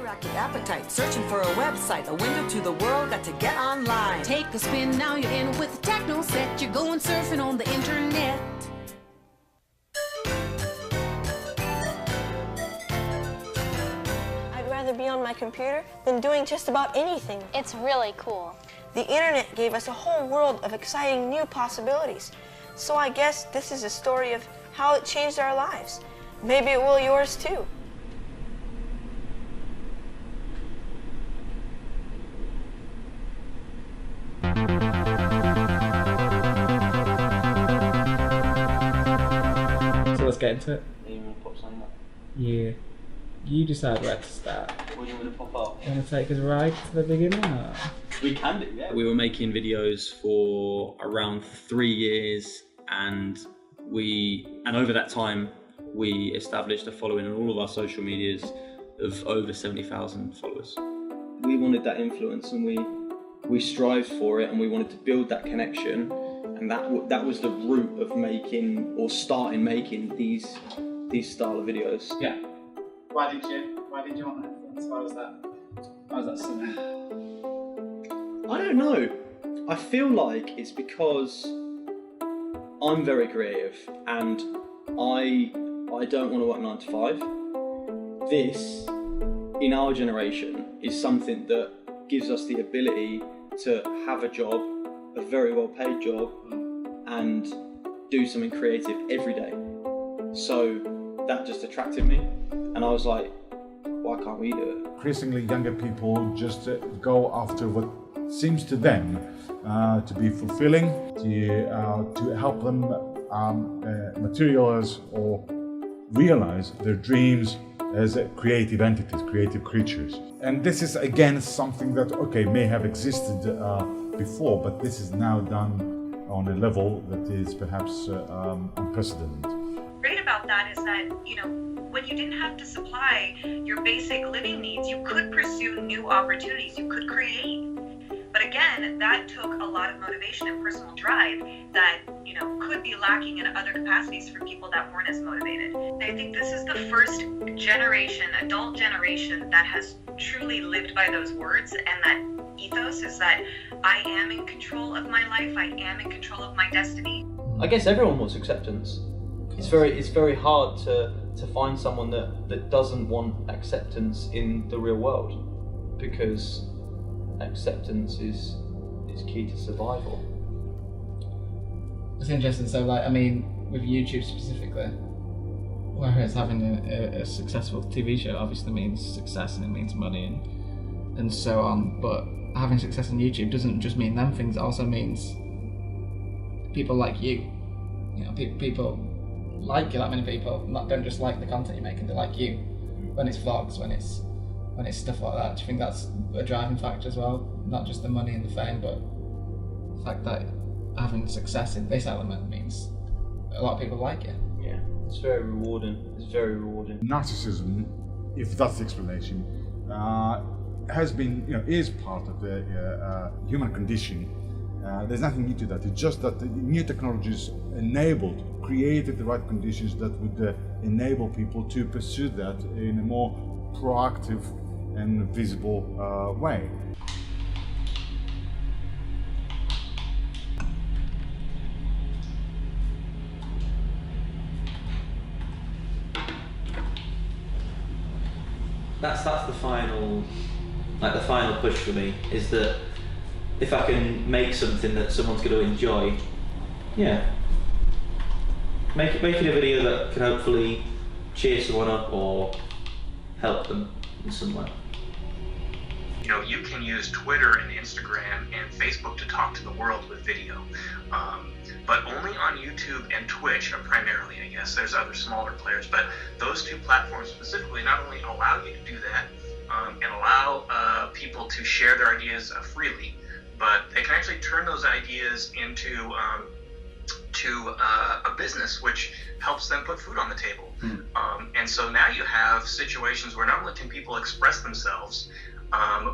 hyperactive appetite, searching for a website, a window to the world, got to get online. Take a spin, now you're in with a techno set. You're going surfing on the internet. I'd rather be on my computer than doing just about anything. It's really cool. The internet gave us a whole world of exciting new possibilities. So I guess this is a story of how it changed our lives. Maybe it will yours too. So let's get into it. You want to pop something up? Yeah. You decide where to start. What do you want to pop up? You want to take us right to the beginning? Or? We can do, yeah. We were making videos for around 3 years, and over that time we established a following on all of our social medias of over 70,000 followers. We wanted that influence, and we strived for it, and we wanted to build that connection, and that was the root of starting making these style of videos. Yeah. Why did you want that influence? Why was that something? I don't know. I feel like it's because I'm very creative, and I don't want to work 9 to 5. This, in our generation, is something that gives us the ability to have a job, a very well paid job, and do something creative every day. So that just attracted me, and I was like, why can't we do it? Increasingly younger people just go after what seems to them to be fulfilling, to help them materialize or realize their dreams as creative entities, creative creatures. And this is again something that, may have existed before, but this is now done on a level that is perhaps unprecedented. Great about that is that, when you didn't have to supply your basic living needs, you could pursue new opportunities, you could create. But again, that took a lot of motivation and personal drive that, could be lacking in other capacities for people that weren't as motivated. I think this is the first generation, adult generation, that has truly lived by those words, and that ethos is that I am in control of my life, I am in control of my destiny. I guess everyone wants acceptance. It's very hard to find someone that doesn't want acceptance in the real world, because acceptance is key to survival. It's interesting. So, with YouTube specifically, whereas having a successful TV show obviously means success and it means money and so on, but having success on YouTube doesn't just mean them things. It also means people like you. People like you. That many people don't just like the content you're making; they like you. When it's vlogs, when it's stuff like that. Do you think that's a driving factor as well? Not just the money and the fame, but the fact that having success in this element means a lot of people like it. Yeah, it's very rewarding. It's very rewarding. Narcissism, if that's the explanation, has been, is part of the human condition. There's nothing new to that. It's just that the new technologies created the right conditions that would enable people to pursue that in a more proactive and visible way. That's the final push for me, is that if I can make something that someone's going to enjoy, making a video that can hopefully cheer someone up or help them in some way. You can use Twitter and Instagram and Facebook to talk to the world with video, but only on YouTube and Twitch primarily, I guess. There's other smaller players, but those two platforms specifically not only allow you to do that and allow people to share their ideas freely, but they can actually turn those ideas into a business, which helps them put food on the table. And so now you have situations where not only can people express themselves,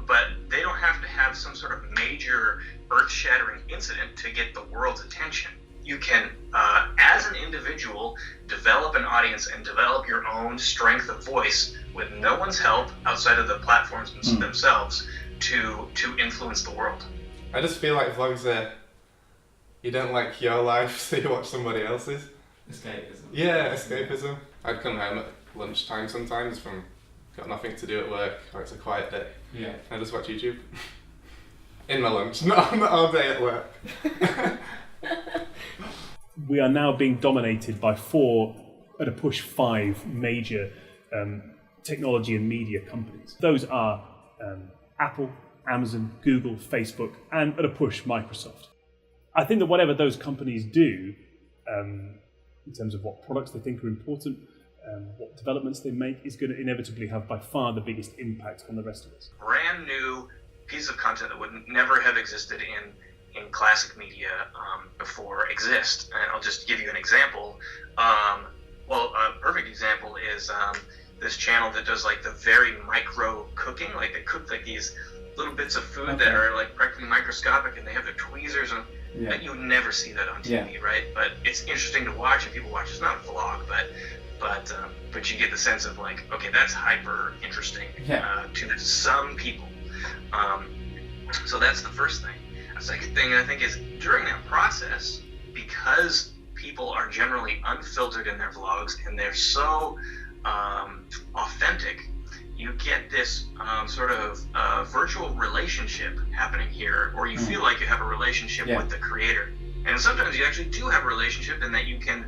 but they don't have to have some sort of major earth-shattering incident to get the world's attention. you can as an individual develop an audience and develop your own strength of voice with no one's help outside of the platforms themselves to influence the world. I just feel like vlogs are, you don't like your life, so you watch somebody else's. Escapism. Yeah, escapism. I'd come home at lunchtime sometimes from got nothing to do at work, or it's a quiet day. Yeah. I just watch YouTube. In my lunch, not all day at work. We are now being dominated by 4, at a push 5 major technology and media companies. Those are Apple, Amazon, Google, Facebook, and at a push Microsoft. I think that whatever those companies do, in terms of what products they think are important, what developments they make, is going to inevitably have by far the biggest impact on the rest of us. Brand new piece of content that would never have existed in classic media before exist. And I'll just give you an example. A perfect example is this channel that does like the very micro cooking. Like they cook like these little bits of food that are like practically microscopic, and they have their tweezers and like, you would never see that on TV, right? But it's interesting to watch, and people watch. It's not a vlog, but you get the sense of like, okay, that's hyper interesting to some people. So that's the first thing. The second thing I think is during that process, because people are generally unfiltered in their vlogs and they're so authentic, you get this sort of virtual relationship happening here, or you feel like you have a relationship with the creator. And sometimes you actually do have a relationship in that you can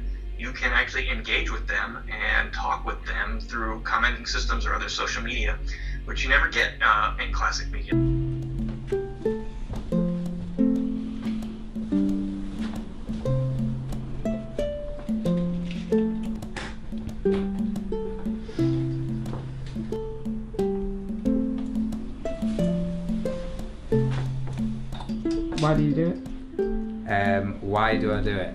actually engage with them and talk with them through commenting systems or other social media, which you never get in classic media. Why do you do it? Why do I do it?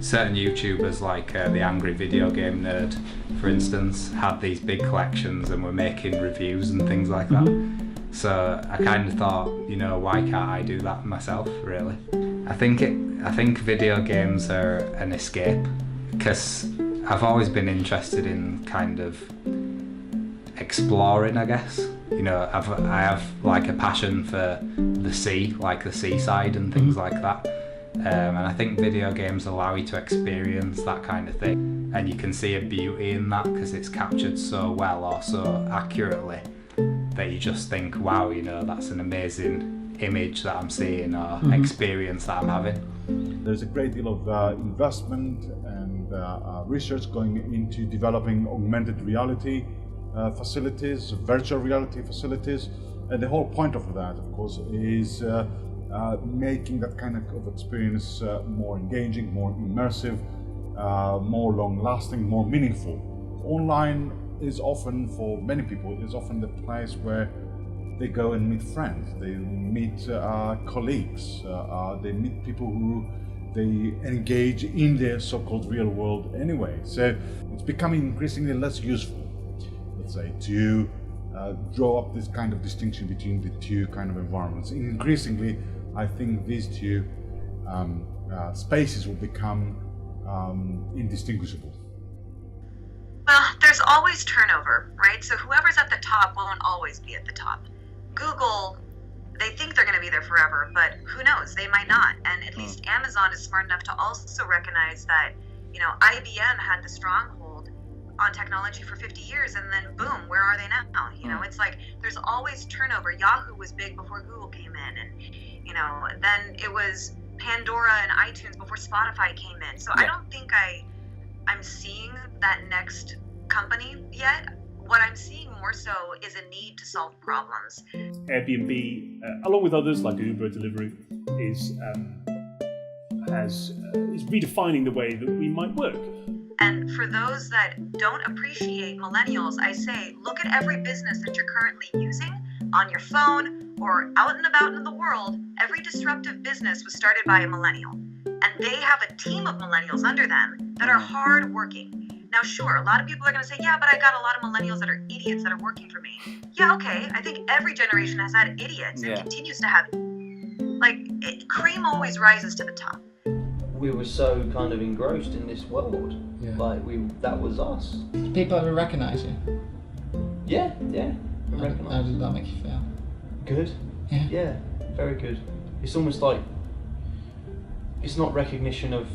Certain YouTubers like the Angry Video Game Nerd, for instance, had these big collections and were making reviews and things like that. So I kind of thought, why can't I do that myself, really? I think video games are an escape, because I've always been interested in kind of exploring, I guess. I have like a passion for the sea, like the seaside and things like that. And I think video games allow you to experience that kind of thing. And you can see a beauty in that because it's captured so well or so accurately that you just think, wow, that's an amazing image that I'm seeing or experience that I'm having. There's a great deal of investment and research going into developing augmented reality facilities, virtual reality facilities, and the whole point of that, of course, is making that kind of experience more engaging, more immersive, more long-lasting, more meaningful. Online is often, for many people, is often the place where they go and meet friends, they meet colleagues, they meet people who they engage in their so-called real world anyway. So it's becoming increasingly less useful, let's say, to draw up this kind of distinction between the two kind of environments. Increasingly, I think these two spaces will become indistinguishable. Well, there's always turnover, right? So whoever's at the top won't always be at the top. Google, they think they're going to be there forever, but who knows? They might not. And at least Amazon is smart enough to also recognize that, IBM had the stronghold on technology for 50 years, and then boom, where are they now? It's like there's always turnover. Yahoo was big before Google came in, and then it was Pandora and iTunes before Spotify came in. So I don't think I'm seeing that next company yet. What I'm seeing more so is a need to solve problems. Airbnb, along with others like Uber Delivery, is redefining the way that we might work. And for those that don't appreciate millennials, I say, look at every business that you're currently using on your phone or out and about in the world. Every disruptive business was started by a millennial. And they have a team of millennials under them that are hardworking. Now, sure, a lot of people are going to say, yeah, but I got a lot of millennials that are idiots that are working for me. Yeah, okay. I think every generation has had idiots and continues to have. Cream always rises to the top. we were so kind of engrossed in this world. Yeah. Like that was us. Do people ever recognise you? Yeah. I How recognise. did that make you feel? Good. Yeah. Yeah, very good. It's almost like it's not recognition of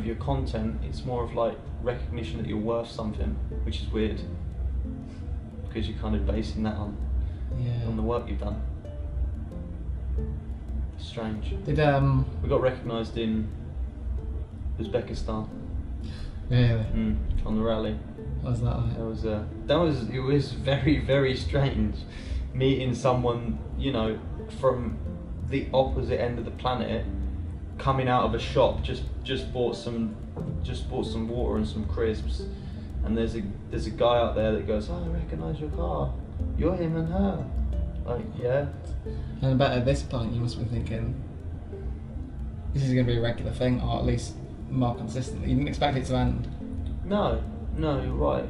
your content. It's more of like recognition that you're worth something, which is weird because you're kind of basing that on the work you've done. Strange. Did we got recognised in Uzbekistan. Really? On the rally. What was that like? It was very, very strange meeting someone, you know, from the opposite end of the planet, coming out of a shop, just bought some water and some crisps, and there's a guy out there that goes, "Oh, I recognise your car. You're him and her." Like, yeah. And I bet at this point you must be thinking, this is going to be a regular thing, or at least more consistently. You didn't expect it to end. No, you're right.